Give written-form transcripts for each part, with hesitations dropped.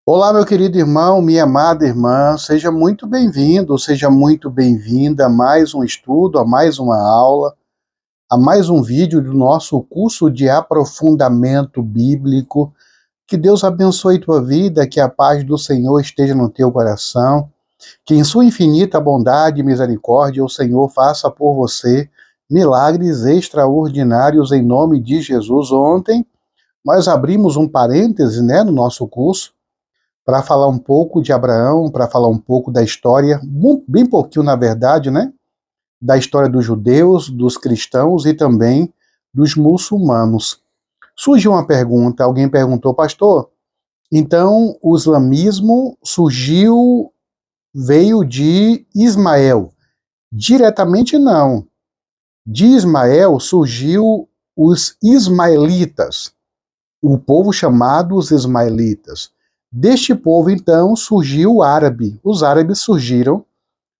Olá, meu querido irmão, minha amada irmã, seja muito bem-vindo, seja muito bem-vinda a mais um estudo, a mais uma aula, a mais um vídeo do nosso curso de aprofundamento bíblico. Que Deus abençoe tua vida, que a paz do Senhor esteja no teu coração, que em sua infinita bondade e misericórdia o Senhor faça por você milagres extraordinários em nome de Jesus. Ontem nós abrimos um parêntese, no nosso curso para falar um pouco de Abraão, para falar um pouco da história, bem pouquinho na verdade, da história dos judeus, dos cristãos e também dos muçulmanos. Surgiu uma pergunta, alguém perguntou, pastor, então o islamismo veio de Ismael? Diretamente não. De Ismael surgiu os ismaelitas, o povo chamado os ismaelitas. Deste povo, então, surgiu o árabe. Os árabes surgiram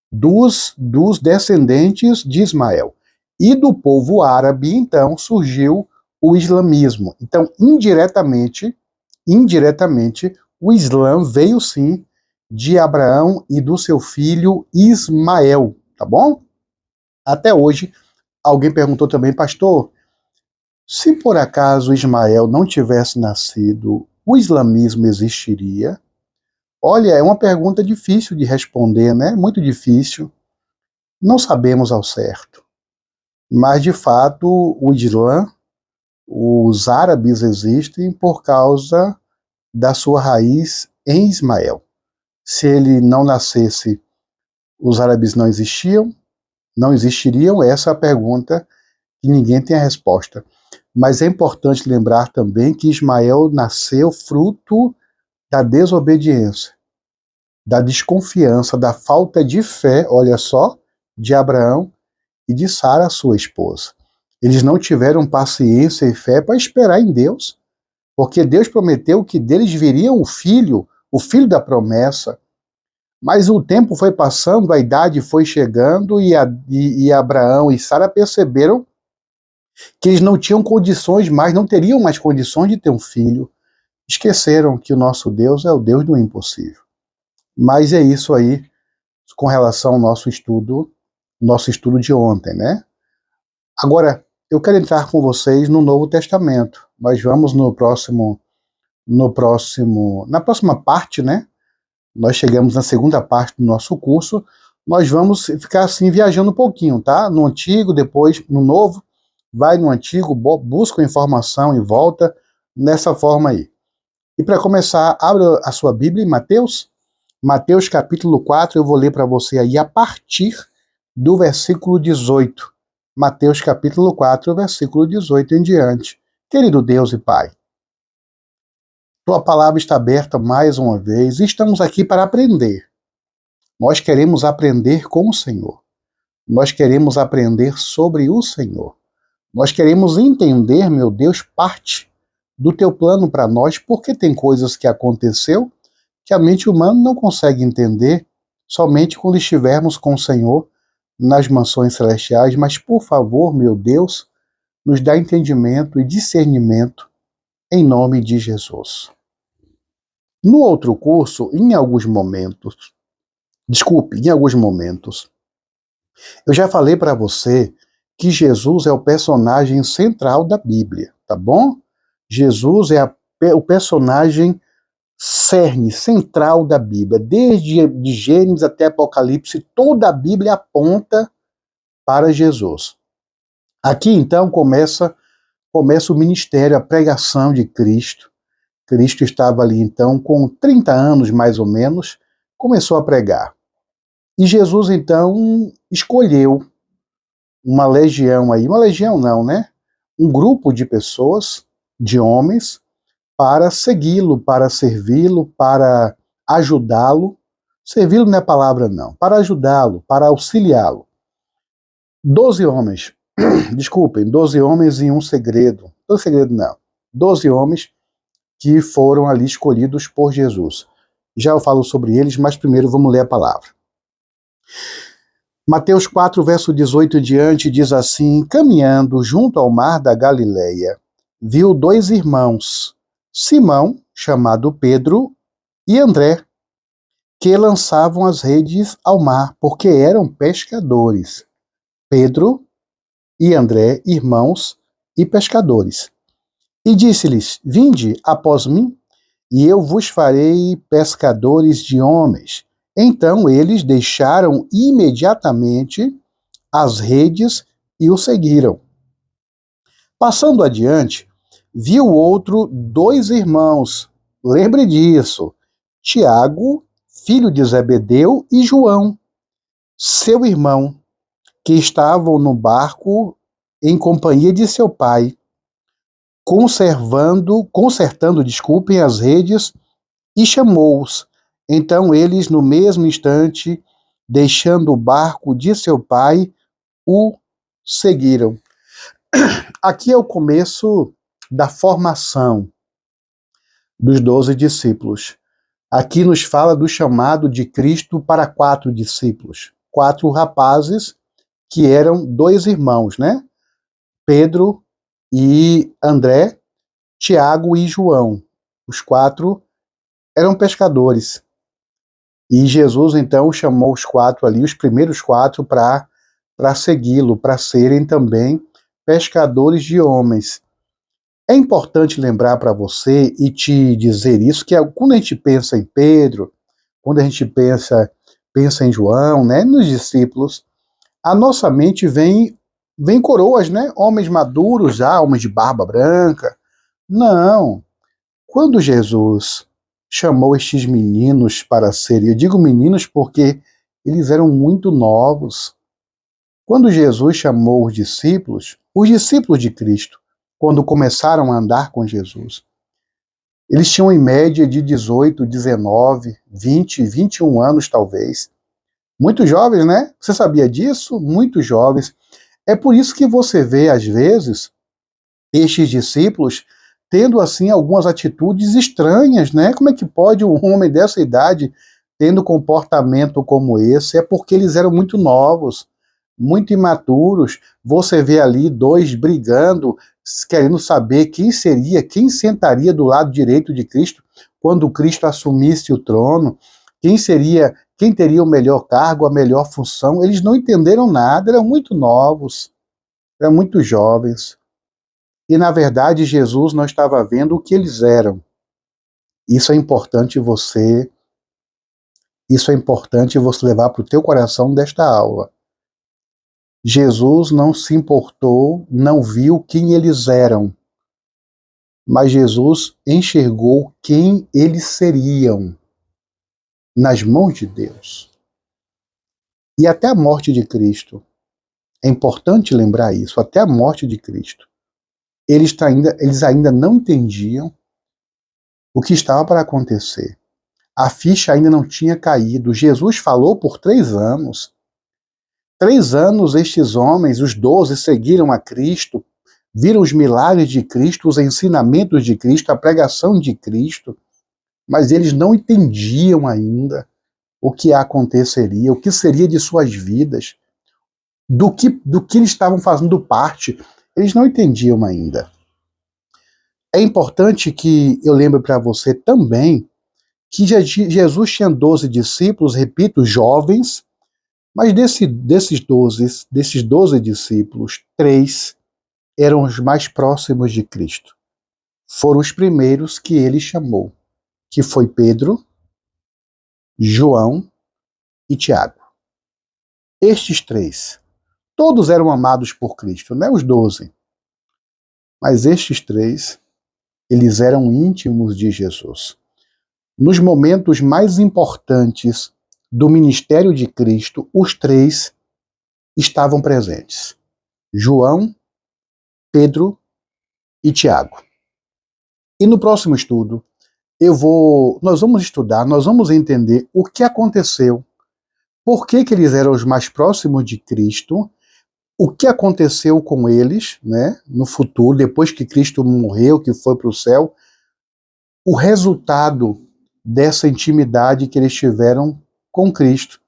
dos descendentes de Ismael. E do povo árabe, então, surgiu o islamismo. Então, indiretamente, o Islã veio sim de Abraão e do seu filho Ismael, tá bom? Até hoje, alguém perguntou também, pastor, se por acaso Ismael não tivesse nascido, o islamismo existiria? Olha, é uma pergunta difícil de responder, né? Muito difícil. Não sabemos ao certo. Mas, de fato, o Islã, os árabes existem por causa da sua raiz em Ismael. Se ele não nascesse, os árabes não existiriam? Essa é a pergunta que ninguém tem a resposta. Mas é importante lembrar também que Ismael nasceu fruto da desobediência, da desconfiança, da falta de fé, olha só, de Abraão e de Sara, sua esposa. Eles não tiveram paciência e fé para esperar em Deus, porque Deus prometeu que deles viria o filho da promessa. Mas o tempo foi passando, a idade foi chegando e Abraão e Sara perceberam que eles não tinham condições mais, não teriam mais condições de ter um filho. Esqueceram que o nosso Deus é o Deus do impossível. Mas é isso aí com relação ao nosso estudo de ontem, né? Agora, eu quero entrar com vocês no Novo Testamento. Nós vamos na próxima parte, né? Nós chegamos na segunda parte do nosso curso. Nós vamos ficar assim viajando um pouquinho, tá? No Antigo, depois no Novo, vai no Antigo, busca informação e volta nessa forma aí. E para começar, abra a sua Bíblia em Mateus capítulo 4, eu vou ler para você aí a partir do versículo 18. Mateus capítulo 4, versículo 18 em diante. Querido Deus e Pai, tua palavra está aberta mais uma vez e estamos aqui para aprender. Nós queremos aprender com o Senhor. Nós queremos aprender sobre o Senhor. Nós queremos entender, meu Deus, parte do teu plano para nós, porque tem coisas que aconteceu que a mente humana não consegue entender somente quando estivermos com o Senhor nas mansões celestiais, mas por favor, meu Deus, nos dá entendimento e discernimento em nome de Jesus. No outro curso, em alguns momentos, eu já falei para você que Jesus é o personagem central da Bíblia, tá bom? Jesus é o personagem cerne central da Bíblia. Desde de Gênesis até Apocalipse, toda a Bíblia aponta para Jesus. Aqui então começa o ministério, a pregação de Cristo. Cristo estava ali então com 30 anos mais ou menos, começou a pregar. E Jesus então escolheu uma legião aí, uma legião não, né? Um grupo de pessoas, de homens, para segui-lo, para servi-lo, para ajudá-lo. Servi-lo não é palavra não, para ajudá-lo, para auxiliá-lo. 12 homens, desculpem, 12 homens e um segredo. Não segredo não. 12 homens que foram ali escolhidos por Jesus. Já eu falo sobre eles, mas primeiro vamos ler a palavra. Mateus 4, verso 18 em diante, diz assim: caminhando junto ao mar da Galileia, viu dois irmãos, Simão, chamado Pedro, e André, que lançavam as redes ao mar, porque eram pescadores. Pedro e André, irmãos e pescadores. E disse-lhes: Vinde após mim, e eu vos farei pescadores de homens. Então eles deixaram imediatamente as redes e o seguiram. Passando adiante, viu outro dois irmãos, lembre disso, Tiago, filho de Zebedeu, e João, seu irmão, que estavam no barco em companhia de seu pai, consertando, as redes, e chamou-os. Então eles, no mesmo instante, deixando o barco de seu pai, o seguiram. Aqui é o começo da formação dos 12 discípulos. Aqui nos fala do chamado de Cristo para 4 discípulos. 4 rapazes que eram dois irmãos, né? Pedro e André, Tiago e João. Os 4 eram pescadores. E Jesus, então, chamou os 4 ali, os primeiros 4, para segui-lo, para serem também pescadores de homens. É importante lembrar para você e te dizer isso, que quando a gente pensa em Pedro, quando a gente pensa em João, né, nos discípulos, a nossa mente vem coroas, né, homens maduros já, homens de barba branca. Não. Quando Jesus chamou estes meninos para serem, eu digo meninos porque eles eram muito novos. Quando Jesus chamou os discípulos de Cristo, quando começaram a andar com Jesus, eles tinham em média de 18, 19, 20, 21 anos talvez. Muito jovens, né? Você sabia disso? Muito jovens. É por isso que você vê, às vezes, estes discípulos tendo, assim, algumas atitudes estranhas, né? Como é que pode um homem dessa idade tendo comportamento como esse? É porque eles eram muito novos, muito imaturos. Você vê ali dois brigando, querendo saber quem sentaria do lado direito de Cristo quando Cristo assumisse o trono, quem teria o melhor cargo, a melhor função. Eles não entenderam nada, eram muito novos, eram muito jovens. E na verdade Jesus não estava vendo o que eles eram. Isso é importante você, isso é importante você levar para o teu coração desta aula. Jesus não se importou, não viu quem eles eram, mas Jesus enxergou quem eles seriam nas mãos de Deus. E até a morte de Cristo, é importante lembrar isso, até a morte de Cristo, eles ainda não entendiam o que estava para acontecer. A ficha ainda não tinha caído. Jesus falou por 3 anos. 3 anos estes homens, os 12, seguiram a Cristo, viram os milagres de Cristo, os ensinamentos de Cristo, a pregação de Cristo, mas eles não entendiam ainda o que aconteceria, o que seria de suas vidas, do que eles estavam fazendo parte. Eles não entendiam ainda. É importante que eu lembre para você também que Jesus tinha 12 discípulos, repito, jovens, mas desses 12 discípulos, 3 eram os mais próximos de Cristo. Foram os primeiros que ele chamou, que foi Pedro, João e Tiago. Estes 3, todos eram amados por Cristo, não é os 12. Mas estes 3, eles eram íntimos de Jesus. Nos momentos mais importantes do ministério de Cristo, os 3 estavam presentes: João, Pedro e Tiago. E no próximo estudo, nós vamos estudar, nós vamos entender o que aconteceu, por que eles eram os mais próximos de Cristo, o que aconteceu com eles, né, no futuro, depois que Cristo morreu, que foi para o céu, o resultado dessa intimidade que eles tiveram com Cristo.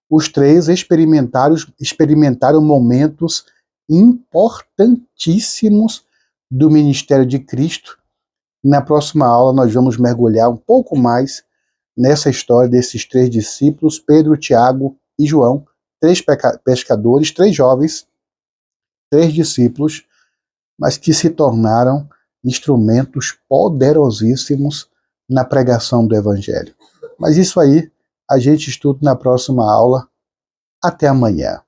Os 3 experimentaram momentos importantíssimos do ministério de Cristo. Na próxima aula nós vamos mergulhar um pouco mais nessa história desses 3 discípulos, Pedro, Tiago e João, 3 pescadores, 3 jovens, 3 discípulos, mas que se tornaram instrumentos poderosíssimos na pregação do Evangelho. Mas isso aí a gente estuda na próxima aula. Até amanhã.